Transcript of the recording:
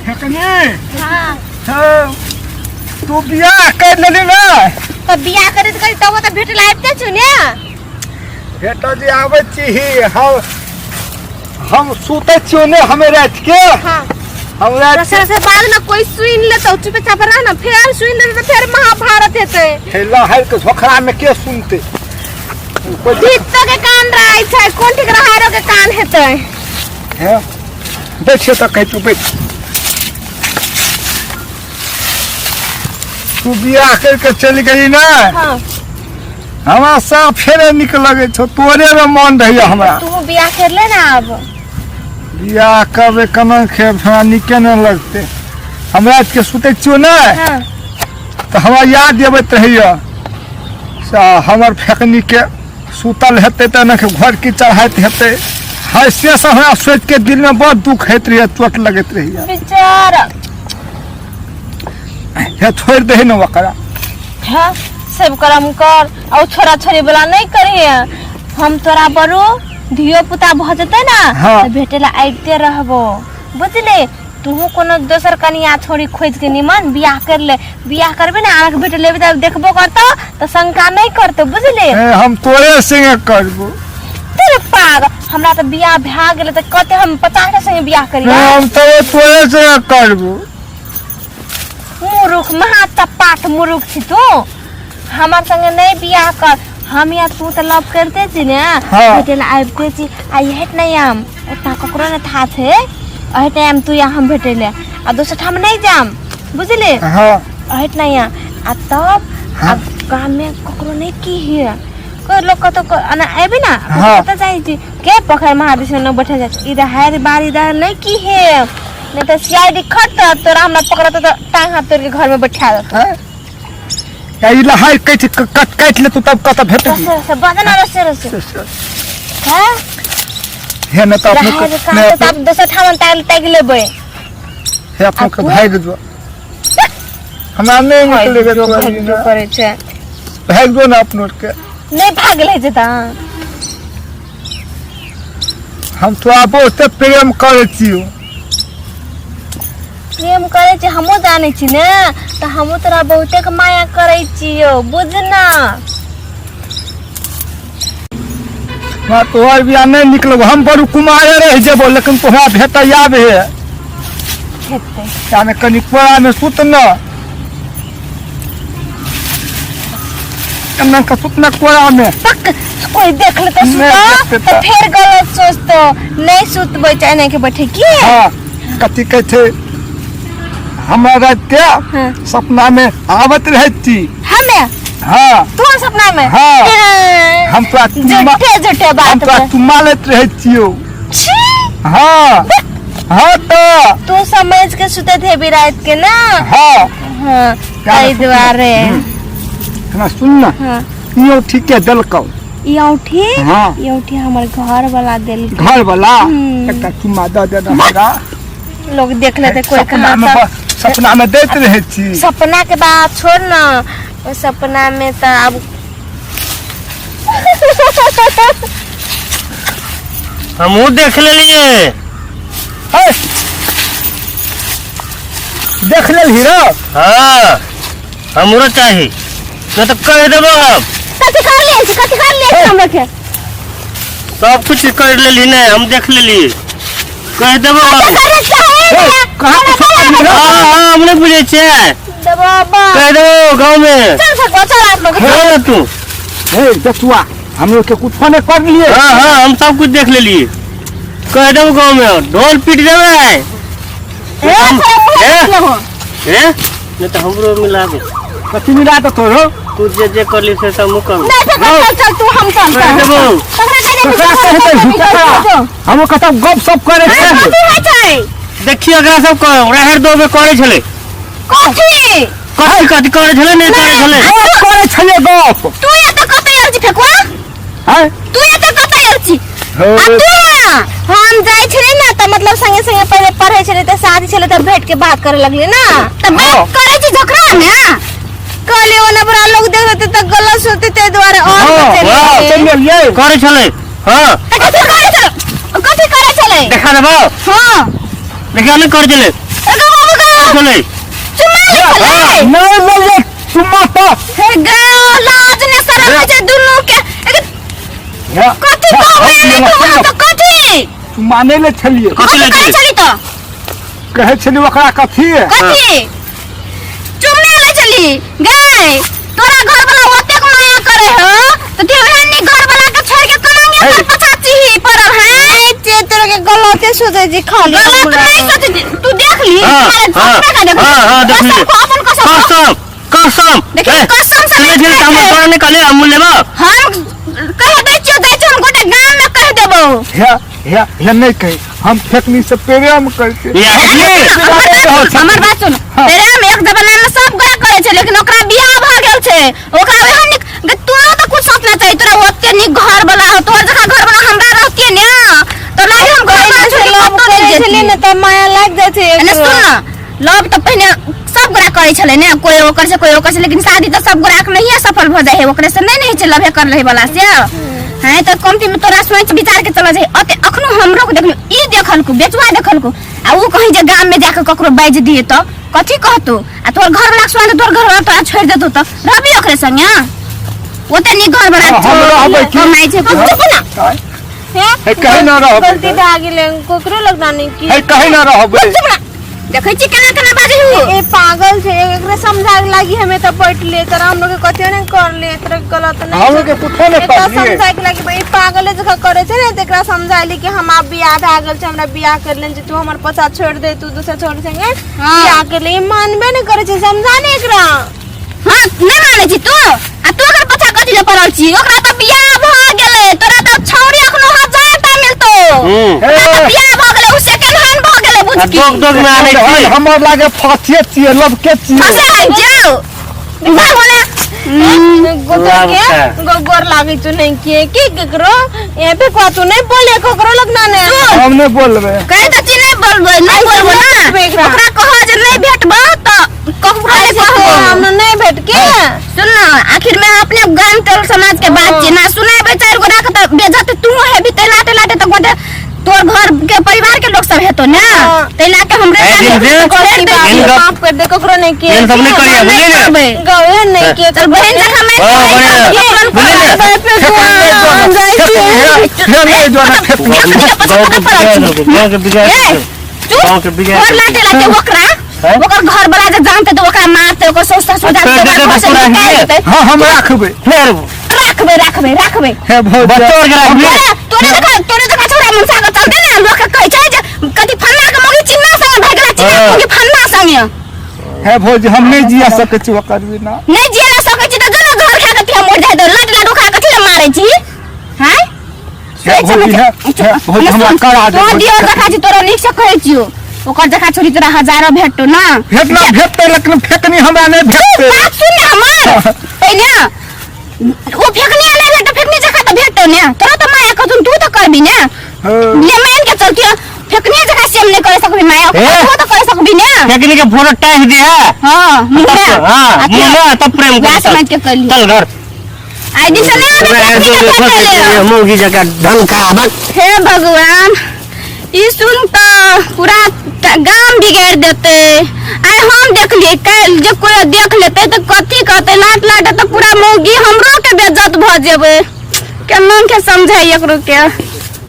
हाँ तू बियाह कर लेली ना तो बियाह करे तो तब तो भेट लायते छु ने बेटा जी आवे छी हम सुते छियो ने हमें रात के हां हम रात से बाद में कोई सुन ले तो चुप चाप रह ना फिर सुन ले तो फिर महाभारत हेते हेला है के झोखरा में के सुनते भीतर के कान रहे छै कोन ठीक रहारो के कान हेते है देखिए तो कह तू बैठ तू बियाह करके चली गई ना हां हमारा सब फेरे निकल लगे छो तोरे में मन रही हमरा तू बियाह कर ले ना अब बियाह करबे कना के हमरा निके न लगते हमरा के सुते छियो ना हां तो हमरा याद देबत रहियो सा हमर फेकनी के सुतल हेते त न के घर की चढ़ाइत हेते हइसे से हमरा सोच के दिल में बहुत दुख हेत रही चोट लगत रही बेचारा हे छोड़ दे न वकरा हां सब कर्म कर और छोरा छोरी वाला नहीं करिए हम तोरा बरू धियो पुता भ जते ना हाँ। तो भेटेला आइते रहबो बुझले तू कोनो दोसर कनिया छोरी खोज के निमन बियाह कर ले बियाह करबे ना आंख भेट लेबे त देखबो करतो तो शंका नहीं करतो बुझले हम तोरे संगे करबो तेरे पाग हमरा तो बियाह भा गेले त कते हम 50 के संगे बियाह करिया हम तो तोरे संगे करबो मुरुख महा तपाट मुरुख छी तू हमार संगे नहीं बियाह कर हम या तू तो लव करते छी ने हाँ। भेटेला आइबते छी आई हेट नहीं हम एता ककरो न था छे अहे टाइम तू या हम भेटेले आ दोसर ठाम नहीं जाम बुझले हां अहेट नहीं आ तब हाँ। गांव में ककरो नहीं की है कोई लोग तो ना आबे ना हाँ। पता जाई छी के पोखर महादेश में बैठे जाए इधर है बारी इधर नहीं की है नहीं तो सीआईडी खट तोरा हमरा पकड़त तो टांग हाथ तोड़ के घर में बैठा देत ई लहाई काट ले तू तब कत भेट से बदना रसे हां हे न तो अपने रहे तब दोसर ठाम टाइग लेबै हे अपने के भाग दो हमरा नहीं निकले जो करे छै भाग दो ना अपने के नहीं भागले जता हम तो बहुत प्रेम करे छियो प्रेम करे छी हमो जाने छी ने त हमो तोरा बहुते के माया करे छियो बुझना ना तोहर बियाह नहीं निकलब हम बड़ू कुमारे रह जेबो लेकिन तोहरा भेट आबे है हेते यानी कनी कोरा में सुत न कन्ना का सुतना कोरा में पक कोई देख ले तो सुता तो फिर गलत सोचतो नहीं सुतबै चाहे नहीं के बैठे की हां कथि कहथे हमारा क्या हाँ। सपना में आवत रहती हमें हाँ तू सपना में हाँ। हम तो झूठे बात तुमा लेत रहतियो हाँ हाँ तू समझ के सुते थे भी रात के ना हाँ हाँ कई द्वारे ना सुन ना हाँ यो ठीक है दलकौ यौठी हाँ यौठी हमारे घर वाला दिल घर वाला एकटा तुमा द दे हमरा लोग देख लेते कोई कहा सपना में देत रहे छी सपना के बात छोड़ ना वो सपना में तो अब हमू देख लेलिए देख ले हीरो हाँ हमरो चाहिए तो कह देबो हम कथि कर ले हम के सब कुछ कर लेली ने हम देख लेली कह देबो हम हाँ हमने बुझे छे कह देबो गाँव में चल आप लोग हाँ तू हे जतुआ हम लोग के कुछ नहीं कर लिए हाँ हाँ हम सब कुछ देख लेली कह देबो गाँव में ढोल पीट देबे नहीं तो हमरो मिला दे कथि मिला तो तोरो तू जे कर ली से सब मुकम चल तू हम चल कह देबो हम कतौ गप सप करे देखिए अगर सब रहर दो में करे छले कथि कथि कथि करे छले नहीं करे छले करे छले गप तू ये तो कतै अर्जी फेकुआ हैं तू ये तो कतै अर्जी हम जाय छले ना त मतलब संगे संगे पहले पढ़े छले त शादी छले त भेट के बात करे लगले ना त बात करे छी झगड़ा ना कहले ओना बड़ा लोग देखते त गलत सोचते ते द्वारा और चलिए करे छले हां कथि करे छले देखा देबो हां देखा नहीं कर चले चले चुम्मा ले चले नहीं ले चुम्मा तो हे गयो लाज ने शरम छै दुनु के कथि कहबे तो कथि चुम्मा नहीं ले छलिए कथि ले कथि चली तो कहे छली ओकरा कथि कथि चुम्मे ले चली गए तोरा घर वाला ओते माया करे हो तो देवहनी घर वाला के छोड़ के कलंगे पर पचाची ही परब है जे तोरा के गलते सोचे जी खाली गलत नहीं सोचे तू देख ली तुम्हारे सपने का देख देख ली अपन कसम कसम देखिए कसम से तूने जे काम पर निकाले हम लेबो हम कह दे छियो हम गोटे गांव में कह देबो या नहीं कहे हम फेकनी से प्रेम करते हमर बात सुन प्रेम एक जमाना में सब गोरा करे छै लेकिन ओकरा बियाह भ गेल छै ओकरा एहन तू तो कुछ सोचना चाहिए तोरा ओते नी घर वाला हो तोर जगह घर वाला हमरा रहती ने तो लागे हम घर वाला छोड़ के कतो नहीं जेली ने त माया लाग जाय छै ने सुन ना लव तो पहले सब गोरा करे छले ने कोई ओकर से लेकिन शादी तो सब गोरा के नहीं सफल भ जाय है ओकरे से नहीं छै लव कर रहे वाला से है तो कमती में तोरा सोच विचार के चला जाए अते अखनो हमरो को देखलो ई देखल को बेचवा देखल को आ ऊ कहीं जे गांव में जाके ककरो बाज दिए तो कथि कहतो आ तोर घर वाला सुन तोर घर वाला तोरा छोड़ देतो तो रवि ओकरे संग ओते नी घर वाला हम नहीं छै कुछ ना है कहीं ना रहो गलती भा गेले कोकरो लगना नहीं की है कहीं ना रहो देखै छी केना केना बाजे हु ए पागल छे एकरे समझाए लागी हमें त बैठ ले तर हम लोग के कथे न कर ले तर गलत नहीं हम लोग के कुछो नहीं एकरा पड़िए समझाए के लागी भाई पागल जगह करे छे ने तेकरा समझाइली कि हम आप बियाह आ गेल छे हमरा बियाह कर लेन जे तू हमर पछा छोड़ दे तू दूसरा छोड़ संगे बियाह के लिए मानबे न करे छे समझाने एकरा हां नहीं माने छी तू आ तू अगर पछा कथि ले पड़ल छी ओकरा त बियाह भ गेले तोरा त छौरी अखनो 1000 टा मिलतो ओकरा त बियाह भ गेले उ सेकंड हैंड भ गेले बुझ की दोग में आने छी हमर लागे फाथिए छिए लब के छिए फसे है जाओ बाहर होने गोदर के गोगर लागी तू नहीं किए की केकरो ए पे को तू नहीं बोले केकरो लगना ने हम नहीं बोलबे कहे त ची नहीं बोलबो ना ओकरा कहो जे नहीं भेटबो त ककरो नहीं कहबो हम नहीं भेट के सुन ना आखिर में अपने गांव टोल समाज के बात छी ना सुनाबे चार गोरा के त बेजत तू है भी लाटे लाटे त गोटे तोर घर के परिवार के लोग सब हेतो ना तैला के हमरे माफ कर दे केकरो नहीं के इन सब नहीं करिया बोले ना गवे नहीं के चल बहन जगह मैं गांव के बिगाड़ और लाटे लाटे ओकरा ओकर घर वाला जे जानते तो ओकरा मारते ओकर सोचता सोचता हां हम रखबे फिर रखबे हे बच्चों के रखबे तोरे जगह छोरा मुंसा के चलते ना लोग कहै छै जे कथि फन्ना के मोगी चिन्ना संग भगला चिन्ना मोगी फन्ना संग हे भौजी हम नहीं जिया सके छी ओकर बिना नहीं जिया ना सकै छी त जना घर खा के तिया मोड़ जाय तो लट लट खा के तिया मारै छी हैं हे भौजी है भौजी हमरा करा दे तो दियो जखा छी तोरा नीक से कहै छियो ओकर जखा छोरी तोरा हजारों भेटतो ना भेटना भेटते लेकिन फेकनी हमरा नहीं भेटते बात सुन ना हमर पहिले ओ फेकनी नहीं भेटतो फेकनी जखा त भेटतो ने तोरा त माया कतुन तू त करबी ने ले मान के चलती फेकनी जखा से हम नहीं कर सकबी माया तू त कर सकबी ने फेकनी के फोटो टाइप दिया हां मुंह मुंह तब प्रेम गास समझ के कर ली चल घर आईडी से नहीं मोगी जगह धन का हे भगवान ई सुन तो पूरा गांव बिगाड़ देते आय हम देख लिए कल जब कोई देख लेते तो कथी कहते लाट लाट तो पूरा मोगी हमरो के बेइज्जत भ जेबे केना के समझाई एकरो के